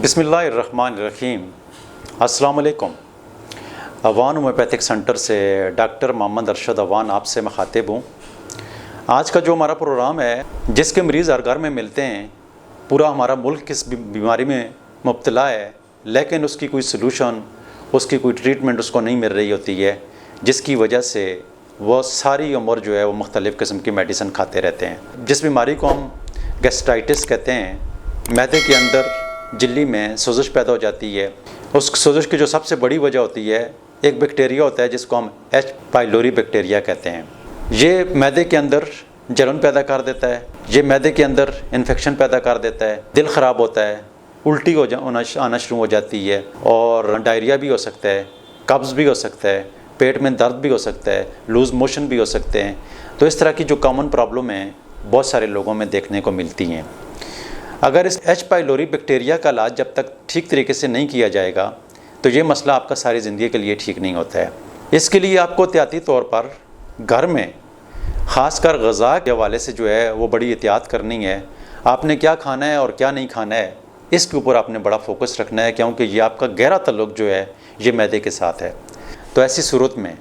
बिस्मिल्लाहिर्रहमानिर्रहीम। अस्सलाम वालेकुम। अवान होम्योपैथिक सेंटर से डॉक्टर मोहम्मद अरशद अवान आपसे मुखातिब हूँ। आज का जो हमारा प्रोग्राम है, जिसके मरीज़ हर घर में मिलते हैं, पूरा हमारा मुल्क किस बीमारी में मुब्तला है, लेकिन उसकी कोई सलूशन, उसकी कोई ट्रीटमेंट उसको नहीं मिल रही होती है, जिसकी वजह से वो सारी उम्र जो है वो मुख्तलिफ़ किस्म की मेडिसिन खाते रहते हैं। जिस बीमारी को हम गैस्ट्राइटिस कहते हैं, मैदे के अंदर झिल्ली में सोजिश पैदा हो जाती है। उस सोजिश की जो सबसे बड़ी वजह होती है, एक बैक्टीरिया होता है जिसको हम एच पाइलोरी बैक्टीरिया कहते हैं। ये मैदे के अंदर जलन पैदा कर देता है, ये मैदे के अंदर इन्फेक्शन पैदा कर देता है, दिल ख़राब होता है, उल्टी आना शुरू हो जाती है, और डायरिया भी हो सकता है, कब्ज़ भी हो सकता है, पेट में दर्द भी हो सकता है, लूज़ मोशन भी हो सकते हैं। तो इस तरह की जो कॉमन प्रॉब्लम है बहुत सारे लोगों में देखने को मिलती हैं। अगर इस एच पाइलोरी बैक्टीरिया का इलाज जब तक ठीक तरीके से नहीं किया जाएगा तो ये मसला आपका सारी ज़िंदगी के लिए ठीक नहीं होता है। इसके लिए आपको एहतियाती तौर पर घर में ख़ासकर ग़ज़ा के हवाले से जो है वो बड़ी एहतियात करनी है। आपने क्या खाना है और क्या नहीं खाना है, इसके ऊपर आपने बड़ा फोकस रखना है, क्योंकि ये आपका गहरा ताल्लुक़ जो है ये मैदे के साथ है। तो ऐसी सूरत में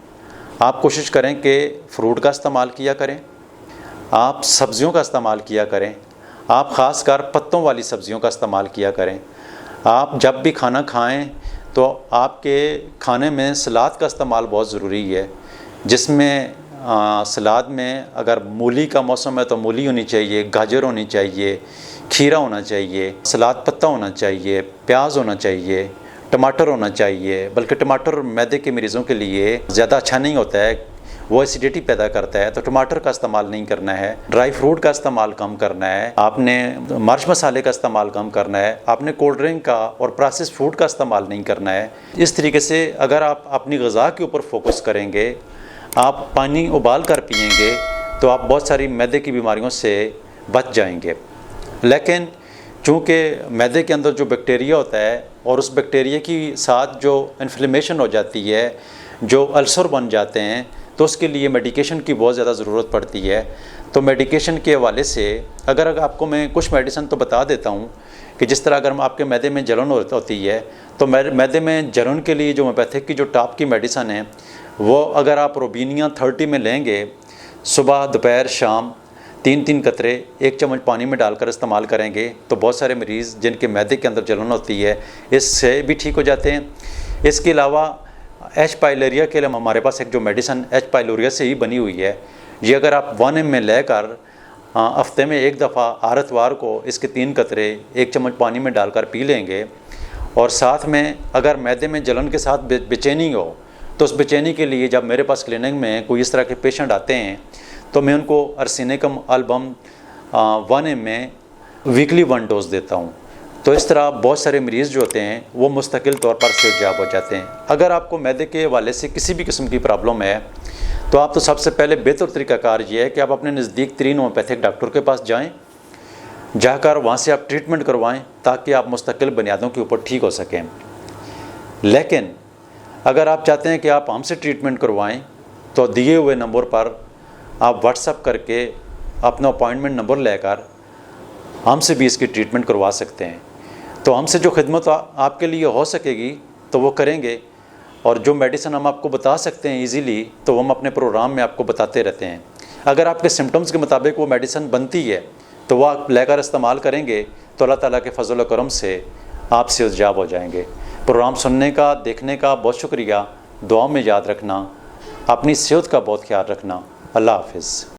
आप कोशिश करें कि फ्रूट का इस्तेमाल किया करें, आप सब्ज़ियों का इस्तेमाल किया करें, आप ख़ास कर पत्तों वाली सब्ज़ियों का इस्तेमाल किया करें। आप जब भी खाना खाएं तो आपके खाने में सलाद का इस्तेमाल बहुत ज़रूरी है, जिसमें सलाद में अगर मूली का मौसम है तो मूली होनी चाहिए, गाजर होनी चाहिए, खीरा होना चाहिए, सलाद पत्ता होना चाहिए, प्याज होना चाहिए, टमाटर होना चाहिए। बल्कि टमाटर मैदे के मरीज़ों के लिए ज़्यादा अच्छा नहीं होता है, वो एसिडिटी पैदा करता है, तो टमाटर का इस्तेमाल नहीं करना है। ड्राई फ्रूट का इस्तेमाल कम करना है, आपने मर्च मसाले का इस्तेमाल कम करना है, आपने कोल्ड ड्रिंक का और प्रोसेस्ड फूड का इस्तेमाल नहीं करना है। इस तरीके से अगर आप अपनी ग़िज़ा के ऊपर फोकस करेंगे, आप पानी उबाल कर पिएंगे, तो आप बहुत सारी मैदे की बीमारियों से बच जाएंगे। लेकिन चूँकि मैदे के अंदर जो बैक्टीरिया होता है और उस बैक्टीरिया की साथ जो इन्फ्लेमेशन हो जाती है, जो अल्सर बन जाते हैं, तो उसके लिए मेडिकेशन की बहुत ज़्यादा ज़रूरत पड़ती है। तो मेडिकेशन के हवाले से अगर आपको मैं कुछ मेडिसिन तो बता देता हूँ कि जिस तरह अगर आपके मैदे में जलन होती है तो मैदे में जलन के लिए जो होम्योपैथिक की जो टॉप की मेडिसिन है, वो अगर आप रोबीनिया 30 में लेंगे, सुबह दोपहर शाम 3-3 कतरे 1 चम्मच पानी में डालकर इस्तेमाल करेंगे, तो बहुत सारे मरीज़ जिनके मैदे के अंदर जलन होती है इससे भी ठीक हो जाते हैं। इसके अलावा एच पाइलोरिया के लिए हमारे पास एक जो मेडिसिन एच पाइलोरिया से ही बनी हुई है, ये अगर आप 1 ml में लेकर हफ्ते में एक दफ़ा हर इतवार को इसके 3 कतरे 1 चम्मच पानी में डालकर पी लेंगे, और साथ में अगर मैदे में जलन के साथ बेचैनी हो, तो उस बेचैनी के लिए जब मेरे पास क्लिनिक में कोई इस तरह के पेशेंट आते हैं तो मैं उनको अर्सेनिकम एल्बम 1 ml में वीकली 1 डोज देता हूँ। तो इस तरह बहुत सारे मरीज़ जो होते हैं वो मुस्तकिल तौर पर सेहतयाब हो जाते हैं। अगर आपको मैदे के हवाले से किसी भी किस्म की प्रॉब्लम है तो आप तो सबसे पहले बेहतर तरीक़ाकार ये है कि आप अपने नज़दीक तरीन होम्योपैथिक डॉक्टर के पास जाएं, जाकर वहाँ से आप ट्रीटमेंट करवाएं, ताकि आप मुस्तकिल बुनियादों के ऊपर ठीक हो सकें। लेकिन अगर आप चाहते हैं कि आप हमसे ट्रीटमेंट करवाएँ, तो दिए हुए नंबर पर आप व्हाट्सअप करके अपना अपॉइंटमेंट नंबर लेकर हमसे भी इसकी ट्रीटमेंट करवा सकते हैं। तो हमसे जो खिदमत आपके लिए हो सकेगी तो वो करेंगे, और जो मेडिसिन हम आपको बता सकते हैं इजीली, तो हम अपने प्रोग्राम में आपको बताते रहते हैं। अगर आपके सिम्टम्स के मुताबिक वो मेडिसिन बनती है तो वो आप लेकर इस्तेमाल करेंगे, तो अल्लाह ताला के फजल करम से आप सेहतयाब हो जाएंगे। प्रोग्राम सुनने का, देखने का बहुत शुक्रिया। दुआ में याद रखना, अपनी सेहत का बहुत ख्याल रखना। अल्लाह हाफिज़।